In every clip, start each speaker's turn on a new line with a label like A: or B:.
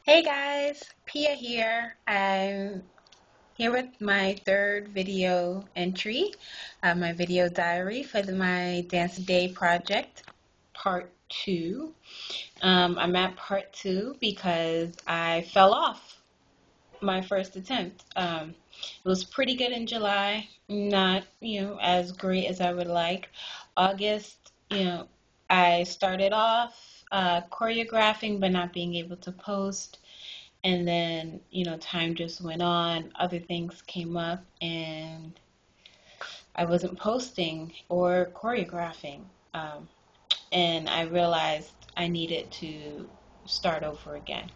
A: Hey guys, Pia here. I'm here with my third video entry, my video diary for my Dance a Day project, part two. I'm at part two because I fell off my first attempt. It was pretty good in July, not, as great as I would like. August, I started off choreographing but not being able to post. And then, time just went on, other things came up, and I wasn't posting or choreographing. Um, and I realized I needed to start over again.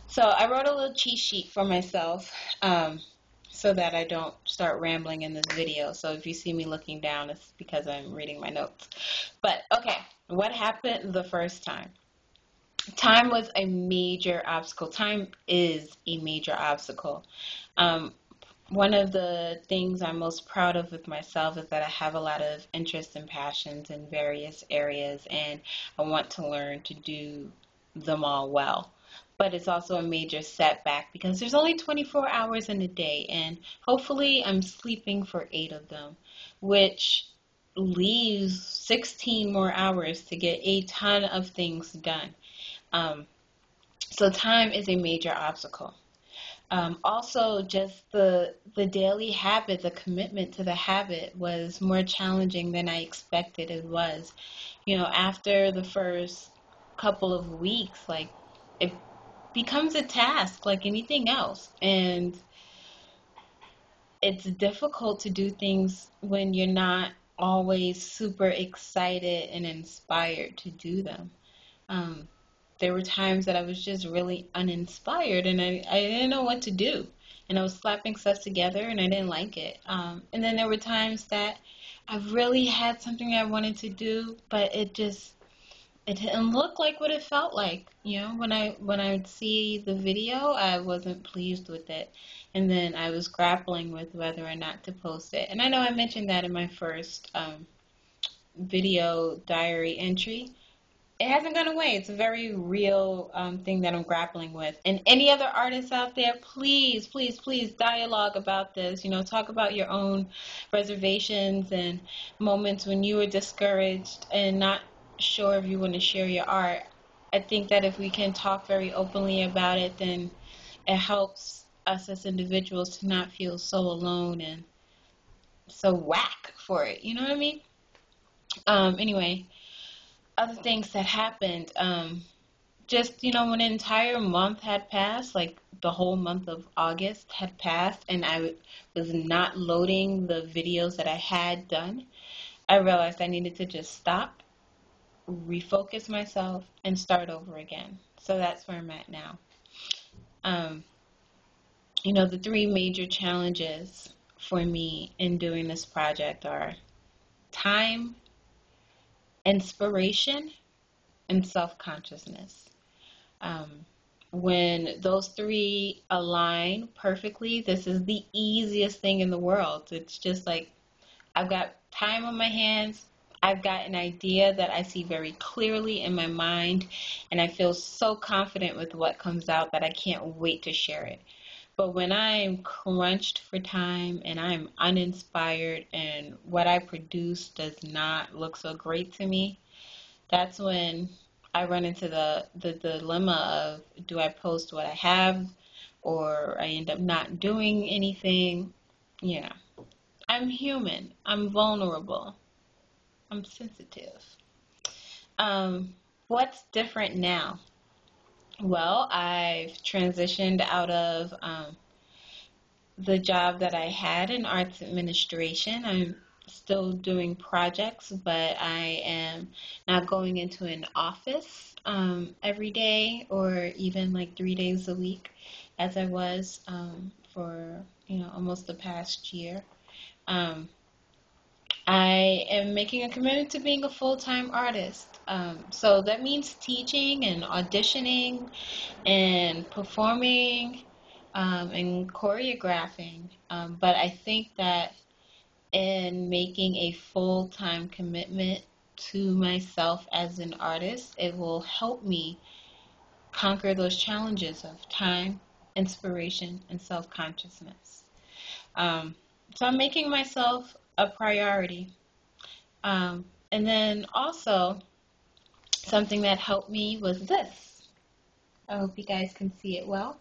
A: So I wrote a little cheat sheet for myself so that I don't start rambling in this video. So if you see me looking down, it's because I'm reading my notes. But okay, what happened the first time? Time was a major obstacle. Time is a major obstacle. Um, One of the things I'm most proud of with myself is that I have a lot of interests and passions in various areas, and I want to learn to do them all well. But it's also a major setback because there's only 24 hours in a day, and hopefully I'm sleeping for 8 of them, which leaves 16 more hours to get a ton of things done. Um, so time is a major obstacle. Also, just the daily habit, the commitment to the habit was more challenging than I expected it was. After the first couple of weeks, like it becomes a task like anything else, and it's difficult to do things when you're not always super excited and inspired to do them. Um, there were times that I was just really uninspired and I didn't know what to do. And I was slapping stuff together and I didn't like it. And then there were times that I really had something I wanted to do, but it didn't look like what it felt like. When I'd see the video, I wasn't pleased with it. And then I was grappling with whether or not to post it. And I know I mentioned that in my first video diary entry. It hasn't gone away. It's a very real thing that I'm grappling with. And any other artists out there, please, please, please dialogue about this. Talk about your own reservations and moments when you were discouraged and not sure if you want to share your art. I think that if we can talk very openly about it, then it helps us as individuals to not feel so alone and so whack for it. You know what I mean? Anyway, other things that happened. Just when an entire month had passed, like the whole month of August had passed, and was not loading the videos that I had done, I realized I needed to just stop, refocus myself, and start over again. So that's where I'm at now. Um, the three major challenges for me in doing this project are time, inspiration, and self-consciousness. Um, when those three align perfectly, this is the easiest thing in the world. It's just like I've got time on my hands. I've got an idea that I see very clearly in my mind, and I feel so confident with what comes out that I can't wait to share it. But when I'm crunched for time and I'm uninspired and what I produce does not look so great to me, that's when I run into the dilemma of, do I post what I have or I end up not doing anything? Yeah. I'm human. I'm vulnerable. I'm sensitive. What's different now? Well, I've transitioned out of the job that I had in arts administration. I'm still doing projects, but I am not going into an office every day or even like 3 days a week as I was for almost the past year. Um, I am making a commitment to being a full-time artist. So that means teaching and auditioning and performing and choreographing. But I think that in making a full-time commitment to myself as an artist, it will help me conquer those challenges of time, inspiration, and self-consciousness. Um, so I'm making myself a priority. And then also, something that helped me was this. I hope you guys can see it well.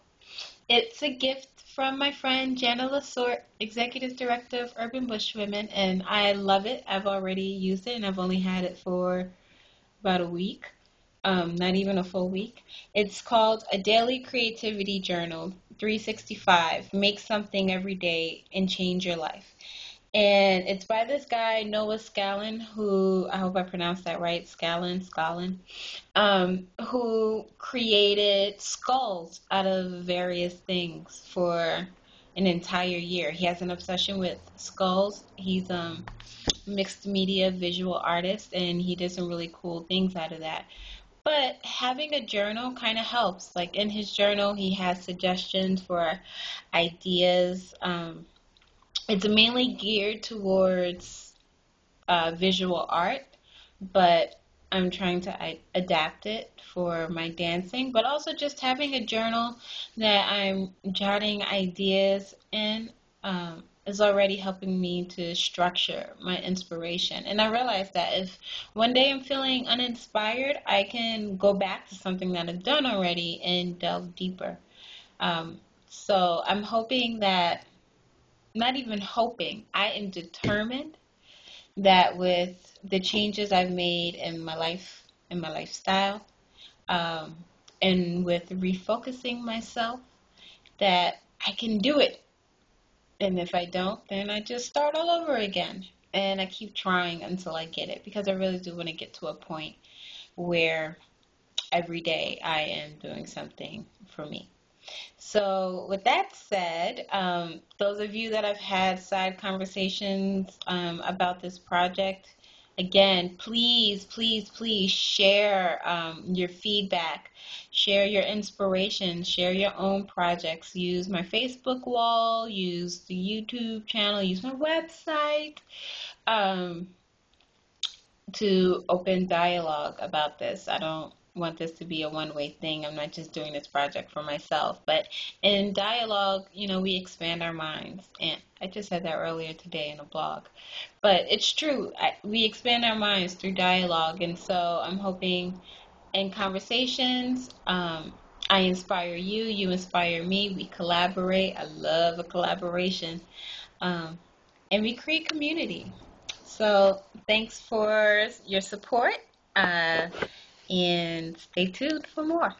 A: It's a gift from my friend Jana Lasort, Executive Director of Urban Bush Women, and I love it. I've already used it, and I've only had it for about a week, not even a full week. It's called A Daily Creativity Journal 365. Make something every day and change your life. And it's by this guy, Noah Scallon, who, I hope I pronounced that right, Scallon, who created skulls out of various things for an entire year. He has an obsession with skulls. He's mixed media visual artist, and he did some really cool things out of that. But having a journal kind of helps. Like in his journal, he has suggestions for ideas. It's mainly geared towards visual art, but I'm trying to adapt it for my dancing, but also just having a journal that I'm jotting ideas in is already helping me to structure my inspiration. And I realized that if one day I'm feeling uninspired, I can go back to something that I've done already and delve deeper. Um, so I'm hoping that, not even hoping, I am determined that with the changes I've made in my life, in my lifestyle, um, and with refocusing myself, that I can do it. And if I don't, then I just start all over again. And I keep trying until I get it, because I really do want to get to a point where every day I am doing something for me. So, with that said, those of you that have had side conversations about this project, again, please, please, please share your feedback, share your inspiration, share your own projects. Use my Facebook wall, use the YouTube channel, use my website. Um, to open dialogue about this. I don't want this to be a one-way thing. I'm not just doing this project for myself, but in dialogue, we expand our minds. And I just said that earlier today in a blog, but it's true. We expand our minds through dialogue, and so I'm hoping in conversations, I inspire you, you inspire me, we collaborate. I love a collaboration. Um, and we create community. So thanks for your support, and stay tuned for more.